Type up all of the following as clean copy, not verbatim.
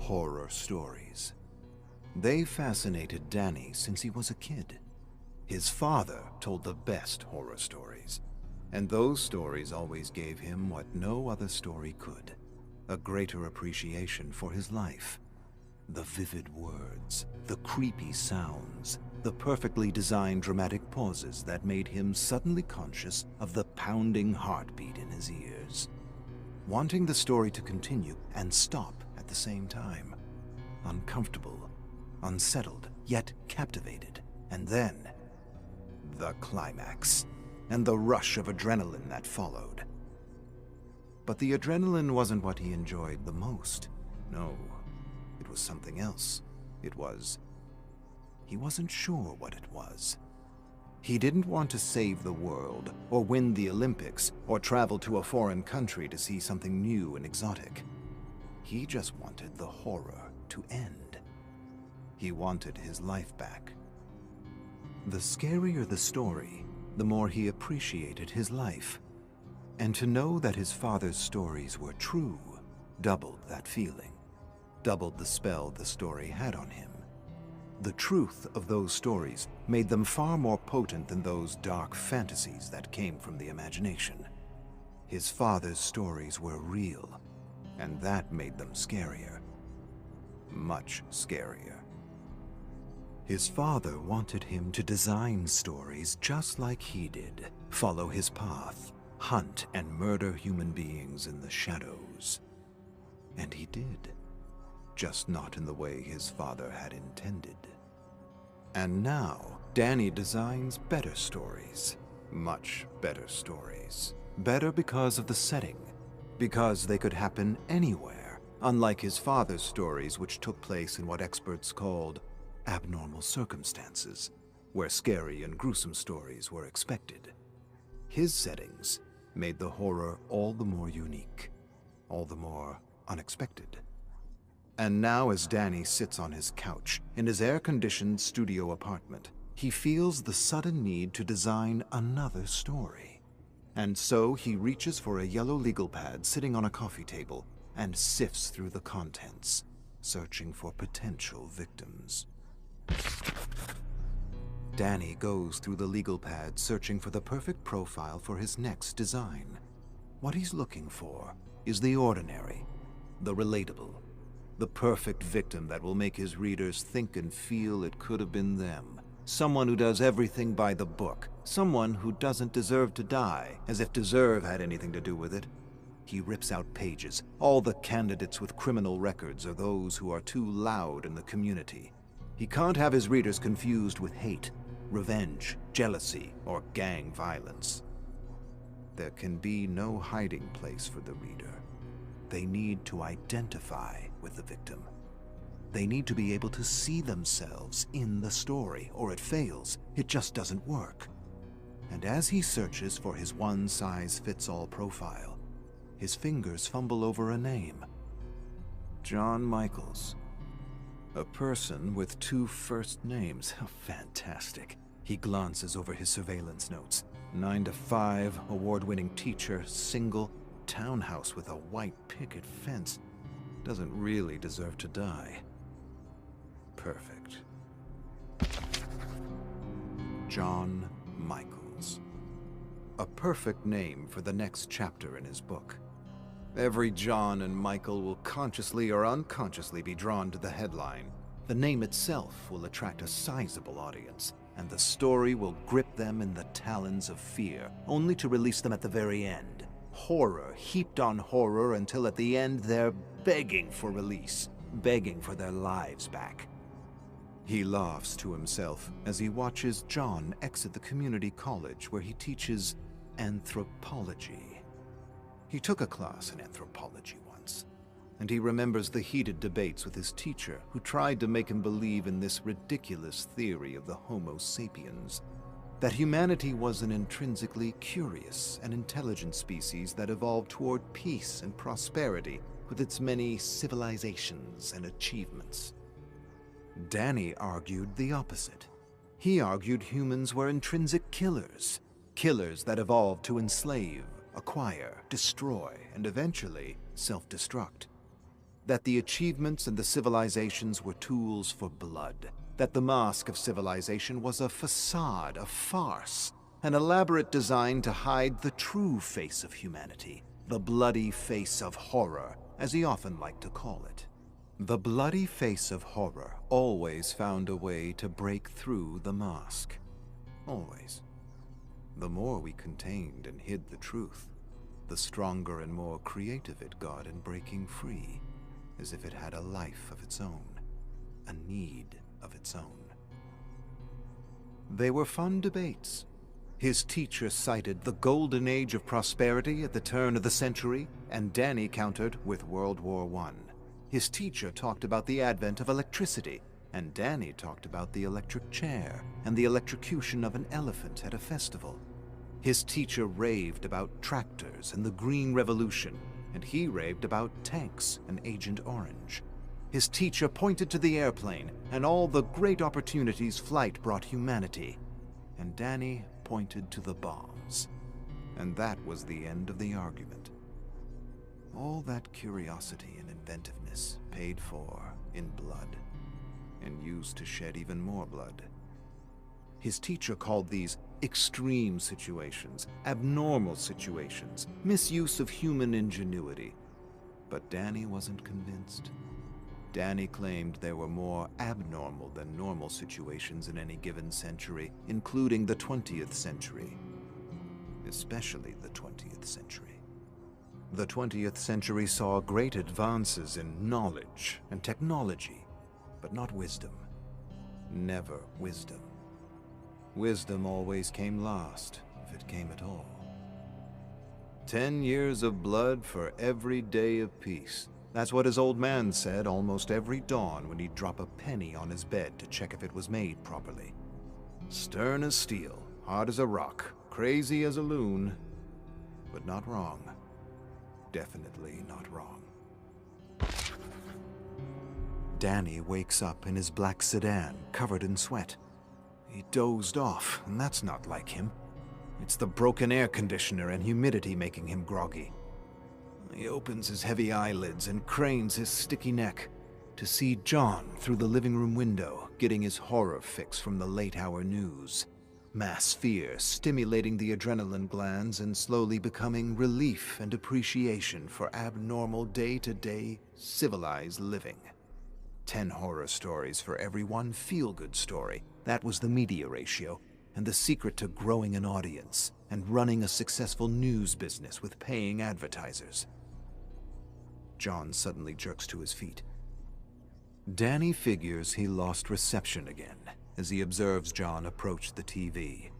horror stories. They fascinated Danny since he was a kid. His father told the best horror stories, and those stories always gave him what no other story could: a greater appreciation for his life. The vivid words, the creepy sounds, the perfectly designed dramatic pauses that made him suddenly conscious of the pounding heartbeat in his ears, wanting the story to continue and stop at the same time. Uncomfortable, unsettled, yet captivated. And then, the climax, and the rush of adrenaline that followed. But the adrenaline wasn't what he enjoyed the most. No, it was something else. He wasn't sure what it was. He didn't want to save the world, or win the Olympics, or travel to a foreign country to see something new and exotic. He just wanted the horror to end. He wanted his life back. The scarier the story, the more he appreciated his life. And to know that his father's stories were true doubled that feeling, doubled the spell the story had on him. The truth of those stories made them far more potent than those dark fantasies that came from the imagination. His father's stories were real, and that made them scarier. Much scarier. His father wanted him to design stories just like he did, follow his path, hunt and murder human beings in the shadows. And he did, just not in the way his father had intended. And now, Danny designs better stories, much better stories. Better because of the setting, because they could happen anywhere, unlike his father's stories, which took place in what experts called abnormal circumstances, where scary and gruesome stories were expected. His settings made the horror all the more unique, all the more unexpected. And now, as Danny sits on his couch in his air-conditioned studio apartment, he feels the sudden need to design another story. And so he reaches for a yellow legal pad sitting on a coffee table and sifts through the contents, searching for potential victims. Danny goes through the legal pad searching for the perfect profile for his next design. What he's looking for is the ordinary, the relatable, the perfect victim that will make his readers think and feel it could have been them. Someone who does everything by the book. Someone who doesn't deserve to die, as if deserve had anything to do with it. He rips out pages. All the candidates with criminal records are those who are too loud in the community. He can't have his readers confused with hate, revenge, jealousy, or gang violence. There can be no hiding place for the reader. They need to identify with the victim. They need to be able to see themselves in the story, or it fails. It just doesn't work. And as he searches for his one-size-fits-all profile, his fingers fumble over a name. John Michaels. A person with two first names. How fantastic. He glances over his surveillance notes. 9 to 5, award-winning teacher, single, townhouse with a white picket fence. Doesn't really deserve to die. Perfect. John Michaels. A perfect name for the next chapter in his book. Every John and Michael will consciously or unconsciously be drawn to the headline. The name itself will attract a sizable audience, and the story will grip them in the talons of fear, only to release them at the very end. Horror heaped on horror until at the end they're begging for release, begging for their lives back. He laughs to himself as he watches John exit the community college where he teaches anthropology. He took a class in anthropology once, and he remembers the heated debates with his teacher who tried to make him believe in this ridiculous theory of the Homo sapiens, that humanity was an intrinsically curious and intelligent species that evolved toward peace and prosperity with its many civilizations and achievements. Danny argued the opposite. He argued humans were intrinsic killers, killers that evolved to enslave, acquire, destroy, and eventually self-destruct. that the achievements and the civilizations were tools for blood, that the mask of civilization was a facade, a farce, an elaborate design to hide the true face of humanity, the bloody face of horror, as he often liked to call it. The bloody face of horror always found a way to break through the mask. Always. The more we contained and hid the truth, the stronger and more creative it got in breaking free, as if it had a life of its own, a need of its own. They were fun debates. His teacher cited the golden age of prosperity at the turn of the century, and Danny countered with World War I. His teacher talked about the advent of electricity, and Danny talked about the electric chair and the electrocution of an elephant at a festival. His teacher raved about tractors and the Green Revolution, and he raved about tanks and Agent Orange. His teacher pointed to the airplane and all the great opportunities flight brought humanity, and Danny pointed to the bombs. And that was the end of the argument. All that curiosity and inventiveness paid for in blood, and used to shed even more blood. His teacher called these extreme situations, abnormal situations, misuse of human ingenuity. But Danny wasn't convinced. Danny claimed there were more abnormal than normal situations in any given century, including the 20th century. Especially the 20th century. The 20th century saw great advances in knowledge and technology, but not wisdom. Never wisdom. Wisdom always came last, if it came at all. 10 years of blood for every day of peace. That's what his old man said almost every dawn when he'd drop a penny on his bed to check if it was made properly. Stern as steel, hard as a rock, crazy as a loon, but not wrong. Definitely not wrong. Danny wakes up in his black sedan, covered in sweat. He dozed off, and that's not like him. It's the broken air conditioner and humidity making him groggy. He opens his heavy eyelids and cranes his sticky neck to see John through the living room window, getting his horror fix from the late-hour news. Mass fear stimulating the adrenaline glands and slowly becoming relief and appreciation for abnormal day-to-day civilized living. 10 horror stories for every one feel-good story. That was the media ratio, and the secret to growing an audience and running a successful news business with paying advertisers. John suddenly jerks to his feet. Danny figures he lost reception again as he observes John approach the TV.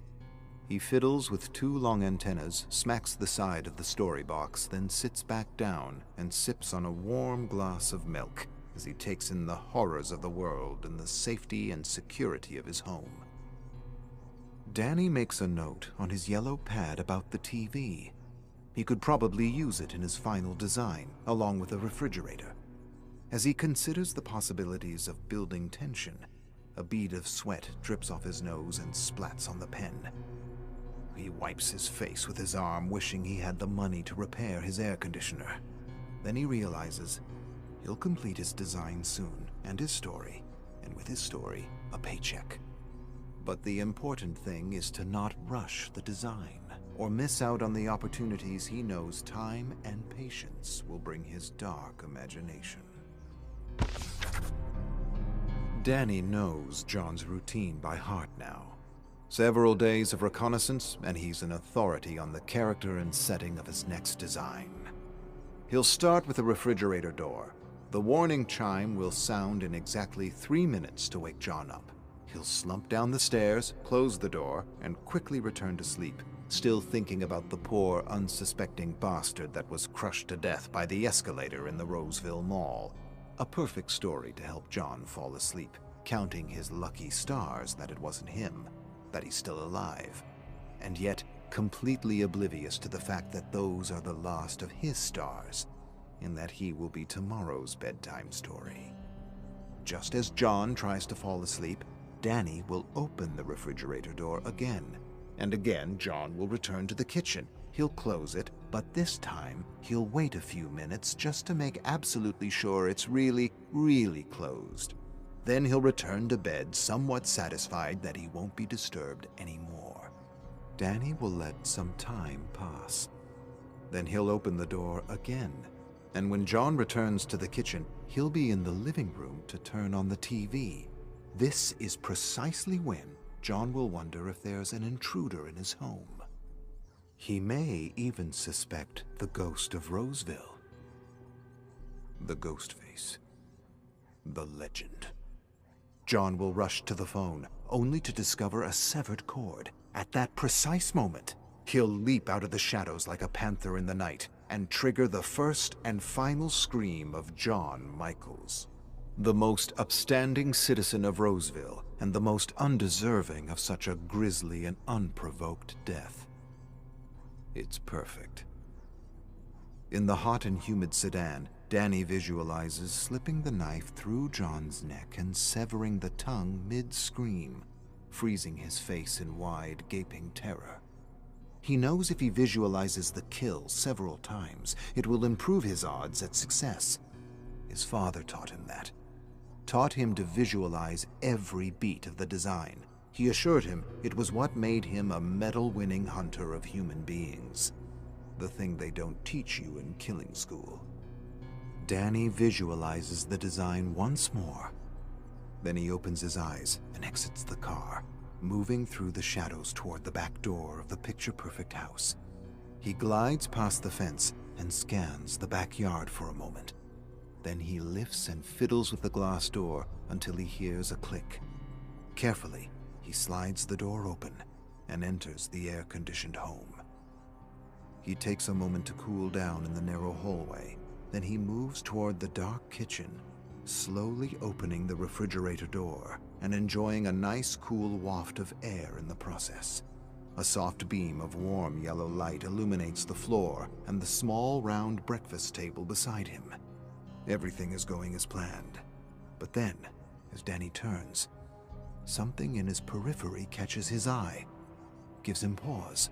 He fiddles with 2 long antennas, smacks the side of the story box, then sits back down and sips on a warm glass of milk as he takes in the horrors of the world and the safety and security of his home. Danny makes a note on his yellow pad about the TV. He could probably use it in his final design, along with a refrigerator. As he considers the possibilities of building tension, a bead of sweat drips off his nose and splats on the pen. He wipes his face with his arm, wishing he had the money to repair his air conditioner. Then he realizes he'll complete his design soon, and his story, and with his story, a paycheck. But the important thing is to not rush the design, or miss out on the opportunities he knows time and patience will bring his dark imagination. Danny knows John's routine by heart now. Several days of reconnaissance, and he's an authority on the character and setting of his next design. He'll start with the refrigerator door. The warning chime will sound in exactly 3 minutes to wake John up. He'll slump down the stairs, close the door, and quickly return to sleep, still thinking about the poor, unsuspecting bastard that was crushed to death by the escalator in the Roseville Mall. A perfect story to help John fall asleep, counting his lucky stars that it wasn't him, that he's still alive, and yet completely oblivious to the fact that those are the last of his stars, in that he will be tomorrow's bedtime story. Just as John tries to fall asleep, Danny will open the refrigerator door again, and again John will return to the kitchen. He'll close it, But this time, he'll wait a few minutes just to make absolutely sure it's really, really closed. Then he'll return to bed somewhat satisfied that he won't be disturbed anymore. Danny will let some time pass. Then he'll open the door again, and when John returns to the kitchen, he'll be in the living room to turn on the TV. This is precisely when John will wonder if there's an intruder in his home. He may even suspect the ghost of Roseville. The ghost face. The legend. John will rush to the phone, only to discover a severed cord. At that precise moment, he'll leap out of the shadows like a panther in the night and trigger the first and final scream of John Michaels, the most upstanding citizen of Roseville and the most undeserving of such a grisly and unprovoked death. It's perfect. In the hot and humid sedan, Danny visualizes slipping the knife through John's neck and severing the tongue mid-scream, freezing his face in wide, gaping terror. He knows if he visualizes the kill several times, it will improve his odds at success. His father taught him that. Taught him to visualize every beat of the design. He assured him it was what made him a medal-winning hunter of human beings. The thing they don't teach you in killing school. Danny visualizes the design once more. Then he opens his eyes and exits the car, moving through the shadows toward the back door of the picture-perfect house. He glides past the fence and scans the backyard for a moment. Then he lifts and fiddles with the glass door until he hears a click. Carefully, he slides the door open and enters the air-conditioned home. He takes a moment to cool down in the narrow hallway. Then he moves toward the dark kitchen, slowly opening the refrigerator door and enjoying a nice cool waft of air in the process. A soft beam of warm yellow light illuminates the floor and the small round breakfast table beside him. Everything is going as planned. But then, as Danny turns, something in his periphery catches his eye, gives him pause.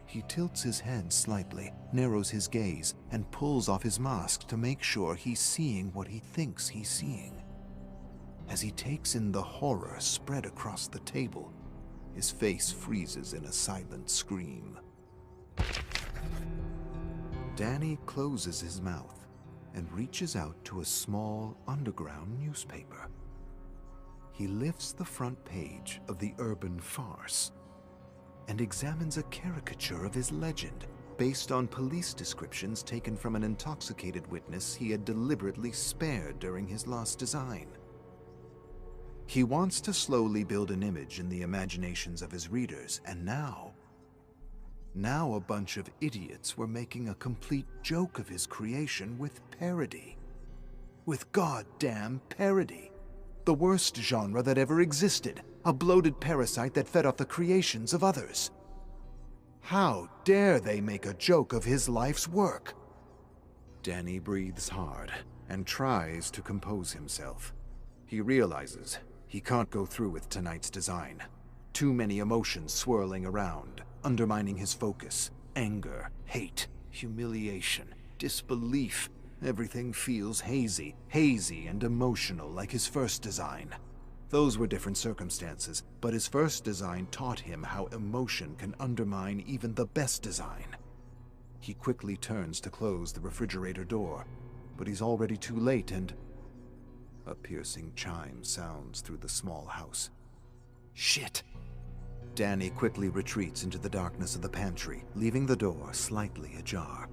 He tilts his head slightly, narrows his gaze, and pulls off his mask to make sure he's seeing what he thinks he's seeing. As he takes in the horror spread across the table, his face freezes in a silent scream. Danny closes his mouth and reaches out to a small underground newspaper. He lifts the front page of the Urban Farce and examines a caricature of his legend based on police descriptions taken from an intoxicated witness he had deliberately spared during his last design. He wants to slowly build an image in the imaginations of his readers, and now a bunch of idiots were making a complete joke of his creation with parody. With goddamn parody. The worst genre that ever existed. A bloated parasite that fed off the creations of others. How dare they make a joke of his life's work? Danny breathes hard and tries to compose himself. He realizes he can't go through with tonight's design. Too many emotions swirling around, undermining his focus. Anger, hate, humiliation, disbelief. Everything feels hazy and emotional like his first design. Those were different circumstances, but his first design taught him how emotion can undermine even the best design. He quickly turns to close the refrigerator door, but he's already too late and... A piercing chime sounds through the small house. Shit! Danny quickly retreats into the darkness of the pantry, leaving the door slightly ajar.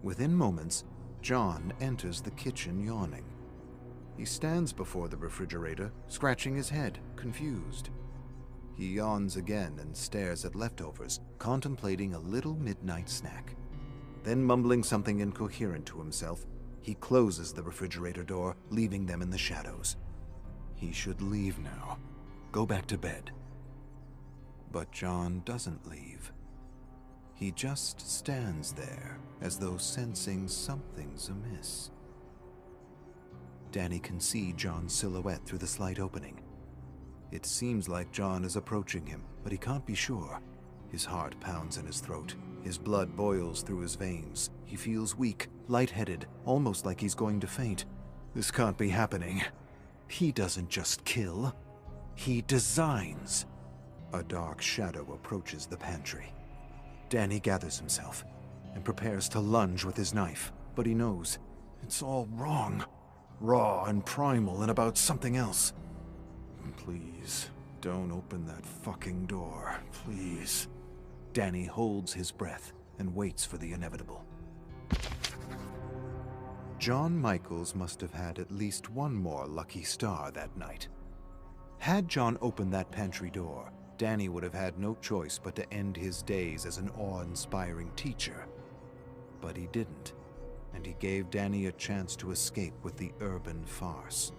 Within moments, John enters the kitchen yawning. He stands before the refrigerator, scratching his head, confused. He yawns again and stares at leftovers, contemplating a little midnight snack. Then, mumbling something incoherent to himself, he closes the refrigerator door, leaving them in the shadows. He should leave now, go back to bed. But John doesn't leave. He just stands there, as though sensing something's amiss. Danny can see John's silhouette through the slight opening. It seems like John is approaching him, but he can't be sure. His heart pounds in his throat, His blood boils through his veins. He feels weak, lightheaded, almost like he's going to faint. This can't be happening. He doesn't just kill, he designs. A dark shadow approaches the pantry. Danny gathers himself and prepares to lunge with his knife, but he knows it's all wrong. Raw and primal and about something else. Please, don't open that fucking door, please. Danny holds his breath and waits for the inevitable. John Michaels must have had at least one more lucky star that night. Had John opened that pantry door, Danny would have had no choice but to end his days as an awe-inspiring teacher. But he didn't, and he gave Danny a chance to escape with the urban farce.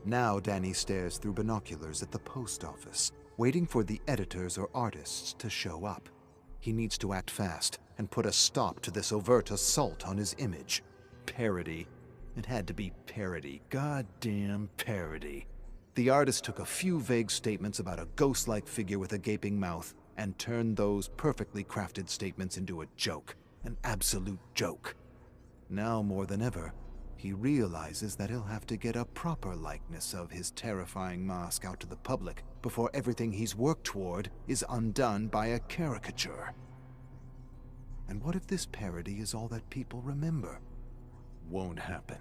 Now Danny stares through binoculars at the post office, waiting for the editors or artists to show up. He needs to act fast and put a stop to this overt assault on his image. Parody. It had to be parody. Goddamn parody. The artist took a few vague statements about a ghost-like figure with a gaping mouth and turned those perfectly crafted statements into a joke. An absolute joke. Now more than ever, he realizes that he'll have to get a proper likeness of his terrifying mask out to the public before everything he's worked toward is undone by a caricature. And what if this parody is all that people remember? Won't happen.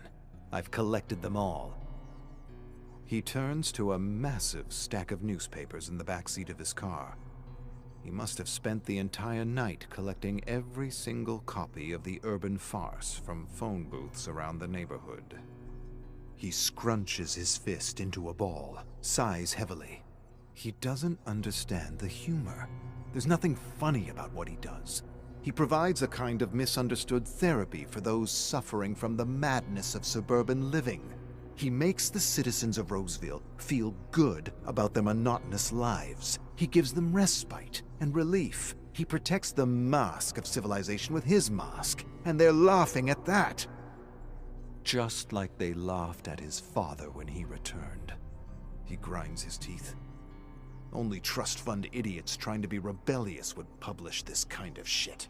I've collected them all. He turns to a massive stack of newspapers in the backseat of his car. He must have spent the entire night collecting every single copy of the urban farce from phone booths around the neighborhood. He scrunches his fist into a ball, sighs heavily. He doesn't understand the humor. There's nothing funny about what he does. He provides a kind of misunderstood therapy for those suffering from the madness of suburban living. He makes the citizens of Roseville feel good about their monotonous lives. He gives them respite and relief. He protects the mask of civilization with his mask, and they're laughing at that. Just like they laughed at his father when he returned. He grinds his teeth. Only trust fund idiots trying to be rebellious would publish this kind of shit.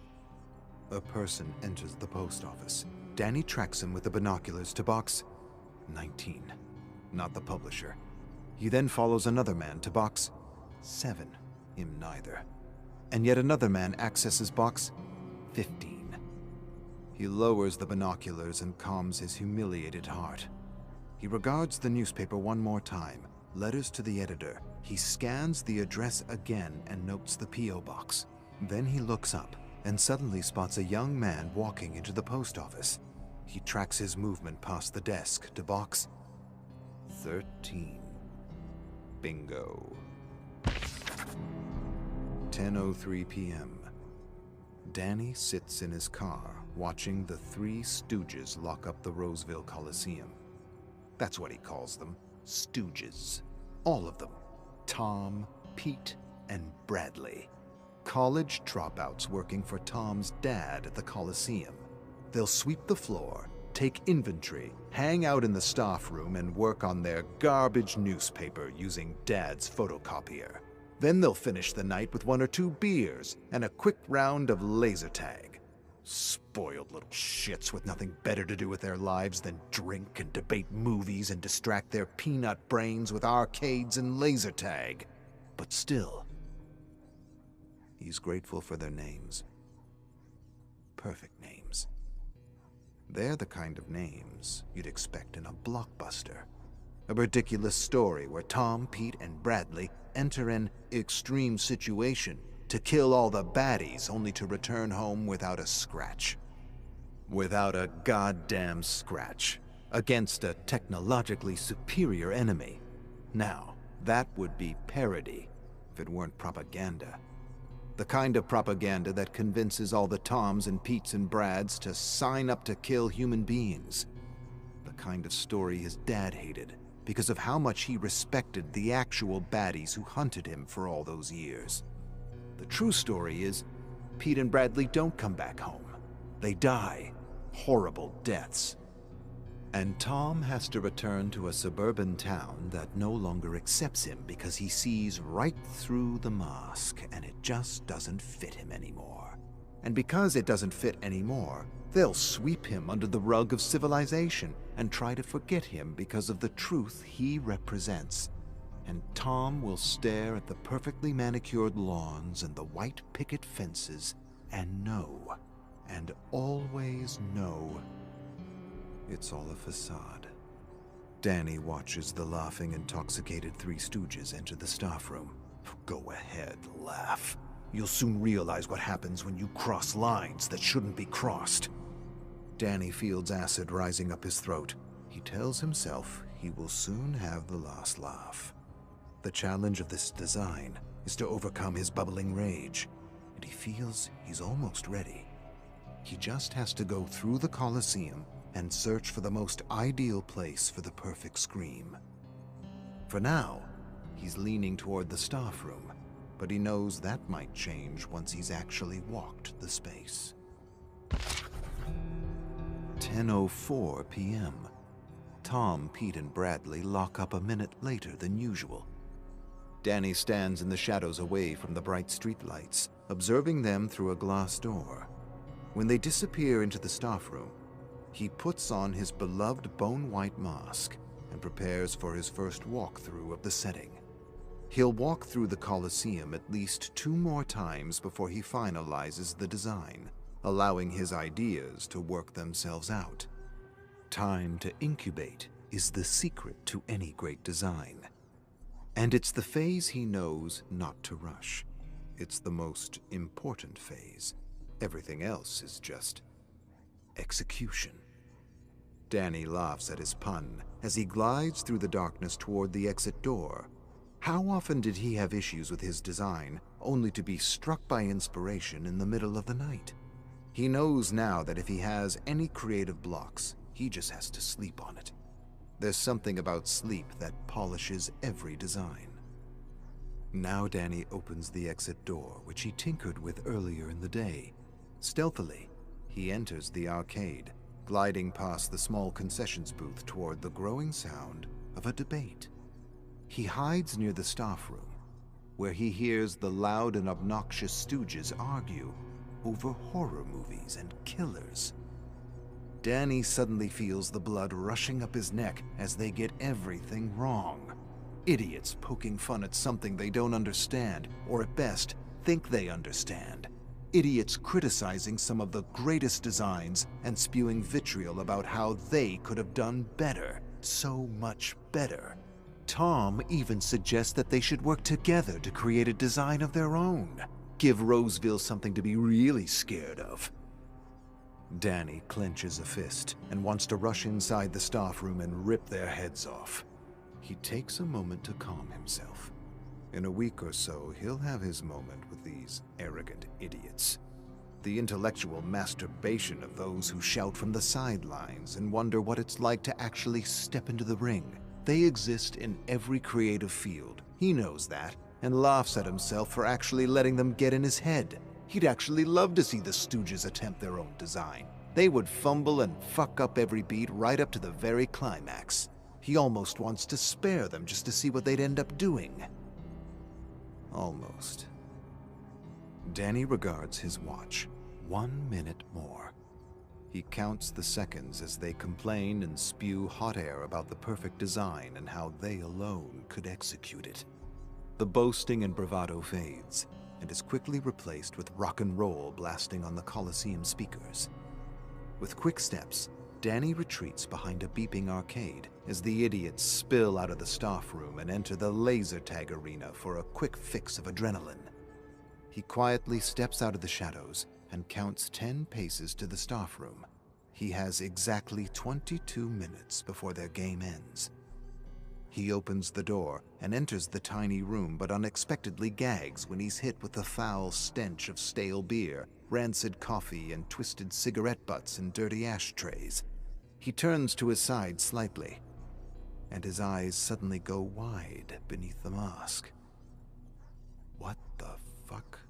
A person enters the post office. Danny tracks him with the binoculars to box 19, not the publisher. He then follows another man to box 7, him neither. And yet another man accesses box 15. He lowers the binoculars and calms his humiliated heart. He regards the newspaper one more time, letters to the editor. He scans the address again and notes the P.O. box. Then he looks up and suddenly spots a young man walking into the post office. He tracks his movement past the desk to box 13. Bingo. 10:03 p.m. Danny sits in his car watching the Three Stooges lock up the Roseville Coliseum. That's what he calls them, stooges. All of them. Tom, Pete, and Bradley. College dropouts working for Tom's dad at the Coliseum. They'll sweep the floor, take inventory, hang out in the staff room, and work on their garbage newspaper using Dad's photocopier. Then they'll finish the night with 1 or 2 beers and a quick round of laser tag. Spoiled little shits with nothing better to do with their lives than drink and debate movies and distract their peanut brains with arcades and laser tag. But still, he's grateful for their names. Perfect names. They're the kind of names you'd expect in a blockbuster. A ridiculous story where Tom, Pete, and Bradley enter an extreme situation to kill all the baddies only to return home without a scratch. Without a goddamn scratch. Against a technologically superior enemy. Now, that would be parody if it weren't propaganda. The kind of propaganda that convinces all the Toms and Petes and Brads to sign up to kill human beings. The kind of story his dad hated because of how much he respected the actual baddies who hunted him for all those years. The true story is, Pete and Bradley don't come back home. They die. Horrible deaths. And Tom has to return to a suburban town that no longer accepts him because he sees right through the mask and it just doesn't fit him anymore. And because it doesn't fit anymore, they'll sweep him under the rug of civilization and try to forget him because of the truth he represents. And Tom will stare at the perfectly manicured lawns and the white picket fences and know, and always know, it's all a facade. Danny watches the laughing, intoxicated Three Stooges enter the staff room. Go ahead, laugh. You'll soon realize what happens when you cross lines that shouldn't be crossed. Danny feels acid rising up his throat. He tells himself he will soon have the last laugh. The challenge of this design is to overcome his bubbling rage, and he feels he's almost ready. He just has to go through the Colosseum and search for the most ideal place for the perfect scream. For now, he's leaning toward the staff room, but he knows that might change once he's actually walked the space. 10:04 p.m. Tom, Pete, and Bradley lock up a minute later than usual. Danny stands in the shadows away from the bright streetlights, observing them through a glass door. When they disappear into the staff room, he puts on his beloved bone-white mask and prepares for his first walkthrough of the setting. He'll walk through the Colosseum at least 2 more times before he finalizes the design, allowing his ideas to work themselves out. Time to incubate is the secret to any great design. And it's the phase he knows not to rush. It's the most important phase. Everything else is just execution. Danny laughs at his pun as he glides through the darkness toward the exit door. How often did he have issues with his design, only to be struck by inspiration in the middle of the night? He knows now that if he has any creative blocks, he just has to sleep on it. There's something about sleep that polishes every design. Now Danny opens the exit door, which he tinkered with earlier in the day. Stealthily, he enters the arcade, gliding past the small concessions booth toward the growing sound of a debate. He hides near the staff room, where he hears the loud and obnoxious stooges argue over horror movies and killers. Danny suddenly feels the blood rushing up his neck as they get everything wrong. Idiots poking fun at something they don't understand, or at best, think they understand. Idiots criticizing some of the greatest designs and spewing vitriol about how they could have done better, so much better. Tom even suggests that they should work together to create a design of their own. Give Roseville something to be really scared of. Danny clenches a fist and wants to rush inside the staff room and rip their heads off. He takes a moment to calm himself. In a week or so, he'll have his moment with these arrogant idiots. The intellectual masturbation of those who shout from the sidelines and wonder what it's like to actually step into the ring. They exist in every creative field. He knows that, and laughs at himself for actually letting them get in his head. He'd actually love to see the Stooges attempt their own design. They would fumble and fuck up every beat right up to the very climax. He almost wants to spare them just to see what they'd end up doing. Almost. Danny regards his watch. 1 minute more. He counts the seconds as they complain and spew hot air about the perfect design and how they alone could execute it. The boasting and bravado fades, and is quickly replaced with rock and roll blasting on the Colosseum speakers. With quick steps, Danny retreats behind a beeping arcade as the idiots spill out of the staff room and enter the laser tag arena for a quick fix of adrenaline. He quietly steps out of the shadows and counts 10 paces to the staff room. He has exactly 22 minutes before their game ends. He opens the door and enters the tiny room, but unexpectedly gags when he's hit with the foul stench of stale beer, rancid coffee, and twisted cigarette butts and dirty ashtrays. He turns to his side slightly, and his eyes suddenly go wide beneath the mask. What the fuck?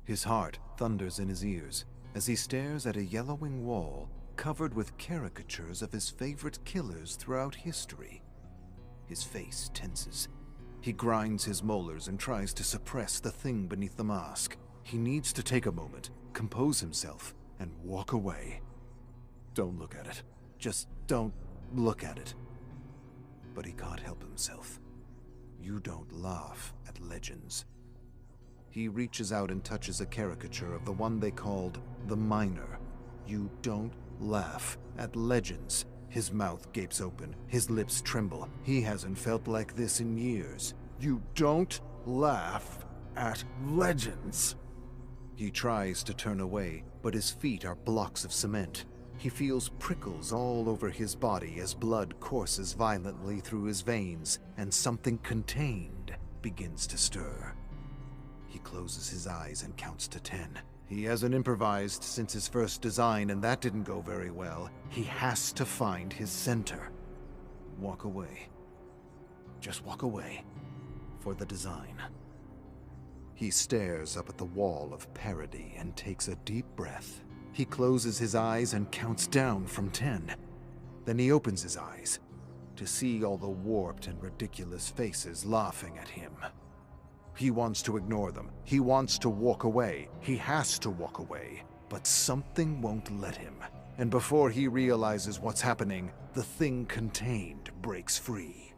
His heart thunders in his ears as he stares at a yellowing wall covered with caricatures of his favorite killers throughout history. His face tenses. He grinds his molars and tries to suppress the thing beneath the mask. He needs to take a moment, compose himself, and walk away. Don't look at it. Just don't look at it. But he can't help himself. You don't laugh at legends. He reaches out and touches a caricature of the one they called the Miner. You don't laugh at legends. His mouth gapes open, his lips tremble. He hasn't felt like this in years. You don't laugh at legends. He tries to turn away, but his feet are blocks of cement. He feels prickles all over his body as blood courses violently through his veins, and something contained begins to stir. He closes his eyes and counts to 10. He hasn't improvised since his first design, and that didn't go very well. He has to find his center. Walk away. Just walk away. For the design. He stares up at the wall of parody and takes a deep breath. He closes his eyes and counts down from 10. Then he opens his eyes to see all the warped and ridiculous faces laughing at him. He wants to ignore them. He wants to walk away. He has to walk away. But something won't let him. And before he realizes what's happening, the thing contained breaks free.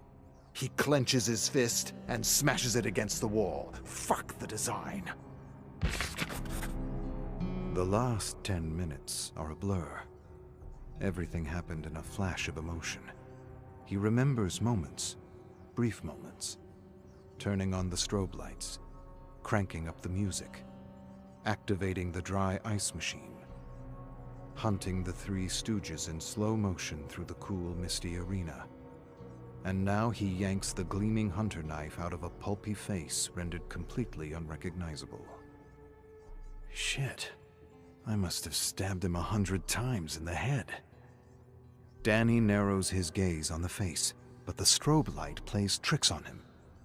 He clenches his fist and smashes it against the wall. Fuck the design. The last 10 minutes are a blur. Everything happened in a flash of emotion. He remembers moments, brief moments. Turning on the strobe lights, cranking up the music, activating the dry ice machine, hunting the Three Stooges in slow motion through the cool, misty arena. And now he yanks the gleaming hunter knife out of a pulpy face rendered completely unrecognizable. Shit. I must have stabbed him 100 times in the head. Danny narrows his gaze on the face, but the strobe light plays tricks on him.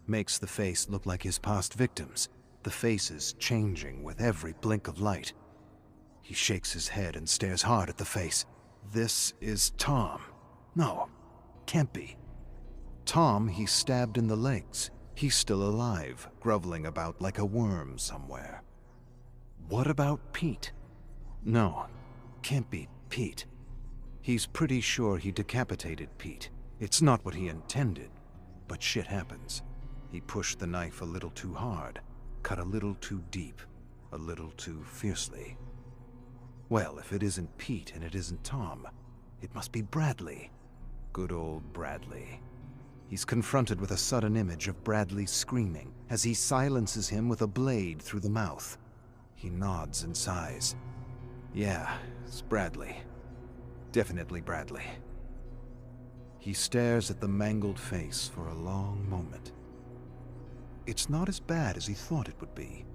Makes the face look like his past victims, the faces changing with every blink of light. He shakes his head and stares hard at the face. This is Tom. No, can't be. Tom he stabbed in the legs. He's still alive, groveling about like a worm somewhere. What about Pete? No, can't be Pete. He's pretty sure he decapitated Pete. It's not what he intended, but shit happens. He pushed the knife a little too hard, cut a little too deep, a little too fiercely. Well, if it isn't Pete and it isn't Tom, it must be Bradley. Good old Bradley. He's confronted with a sudden image of Bradley screaming as he silences him with a blade through the mouth. He nods and sighs. Yeah, it's Bradley. Definitely Bradley. He stares at the mangled face for a long moment. It's not as bad as he thought it would be.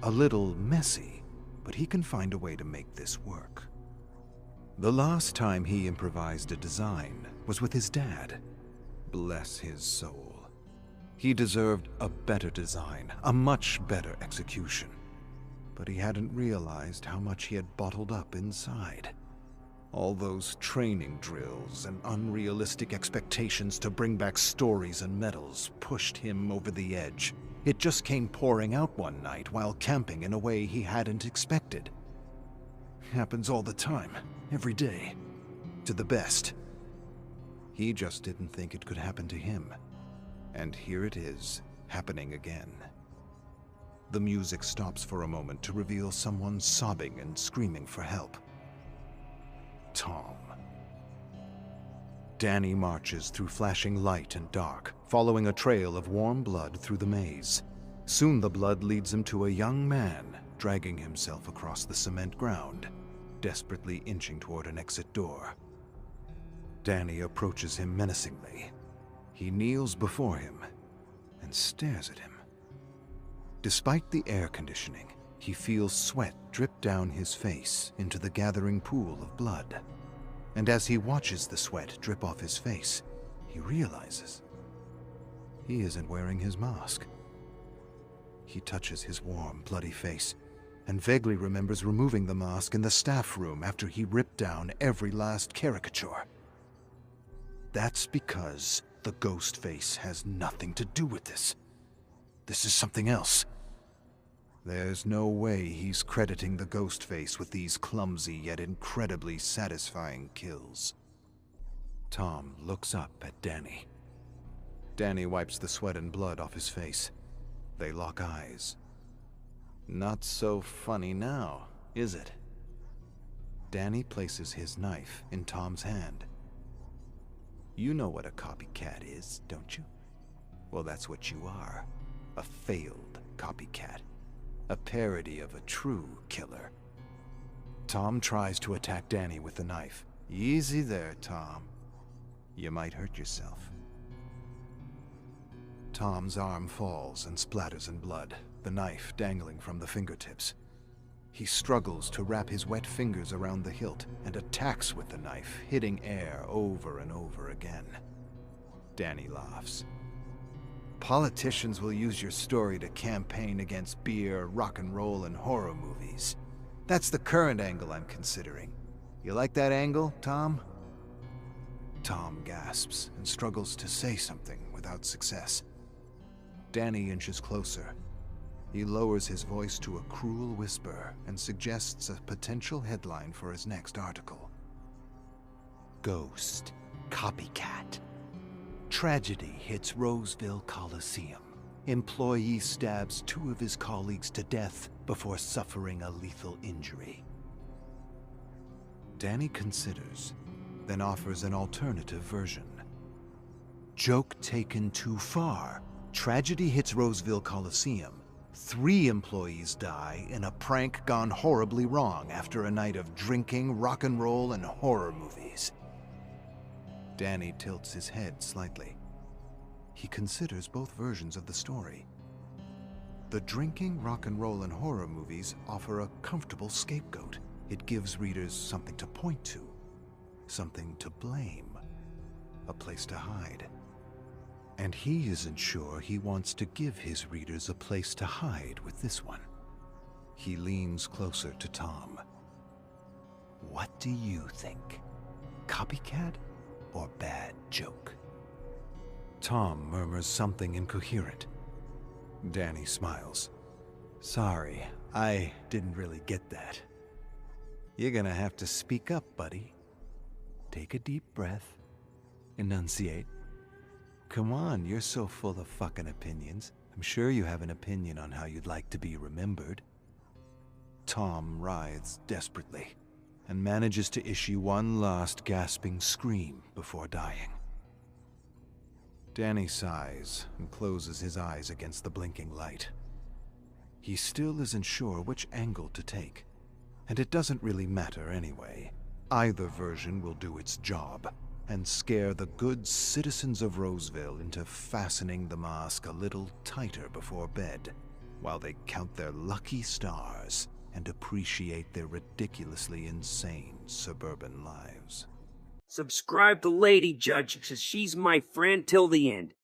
A little messy, but he can find a way to make this work. The last time he improvised a design was with his dad. Bless his soul. He deserved a better design, a much better execution. But he hadn't realized how much he had bottled up inside. All those training drills and unrealistic expectations to bring back stories and medals pushed him over the edge. It just came pouring out one night while camping in a way he hadn't expected. Happens all the time, every day. To the best. He just didn't think it could happen to him. And here it is, happening again. The music stops for a moment to reveal someone sobbing and screaming for help. Tom. Danny marches through flashing light and dark, following a trail of warm blood through the maze. Soon the blood leads him to a young man, dragging himself across the cement ground, desperately inching toward an exit door. Danny approaches him menacingly. He kneels before him and stares at him. Despite the air conditioning, he feels sweat drip down his face into the gathering pool of blood. And as he watches the sweat drip off his face, he realizes he isn't wearing his mask. He touches his warm, bloody face and vaguely remembers removing the mask in the staff room after he ripped down every last caricature. That's because the ghost face has nothing to do with this. This is something else. There's no way he's crediting the Ghostface with these clumsy yet incredibly satisfying kills. Tom looks up at Danny. Danny wipes the sweat and blood off his face. They lock eyes. Not so funny now, is it? Danny places his knife in Tom's hand. You know what a copycat is, don't you? Well, that's what you are. A failed copycat. A parody of a true killer. Tom tries to attack Danny with the knife. Easy there, Tom. You might hurt yourself. Tom's arm falls and splatters in blood, the knife dangling from the fingertips. He struggles to wrap his wet fingers around the hilt and attacks with the knife, hitting air over and over again. Danny laughs. Politicians will use your story to campaign against beer, rock and roll, and horror movies. That's the current angle I'm considering. You like that angle, Tom? Tom gasps and struggles to say something without success. Danny inches closer. He lowers his voice to a cruel whisper and suggests a potential headline for his next article. Ghost Copycat. Tragedy hits Roseville Coliseum. Employee stabs 2 of his colleagues to death before suffering a lethal injury. Danny considers, then offers an alternative version. Joke taken too far. Tragedy hits Roseville Coliseum. 3 employees die in a prank gone horribly wrong after a night of drinking, rock and roll, and horror movies. Danny tilts his head slightly. He considers both versions of the story. The drinking, rock and roll, and horror movies offer a comfortable scapegoat. It gives readers something to point to, something to blame, a place to hide. And he isn't sure he wants to give his readers a place to hide with this one. He leans closer to Tom. What do you think? Copycat or bad joke? Tom murmurs something incoherent. Danny smiles. Sorry, I didn't really get that. You're gonna have to speak up, buddy. Take a deep breath. Enunciate. Come on, you're so full of fucking opinions. I'm sure you have an opinion on how you'd like to be remembered. Tom writhes desperately and manages to issue one last gasping scream before dying. Danny sighs and closes his eyes against the blinking light. He still isn't sure which angle to take, and it doesn't really matter anyway. Either version will do its job and scare the good citizens of Roseville into fastening the mask a little tighter before bed, while they count their lucky stars and appreciate their ridiculously insane suburban lives. Subscribe to Lady Judge, because she's my friend till the end.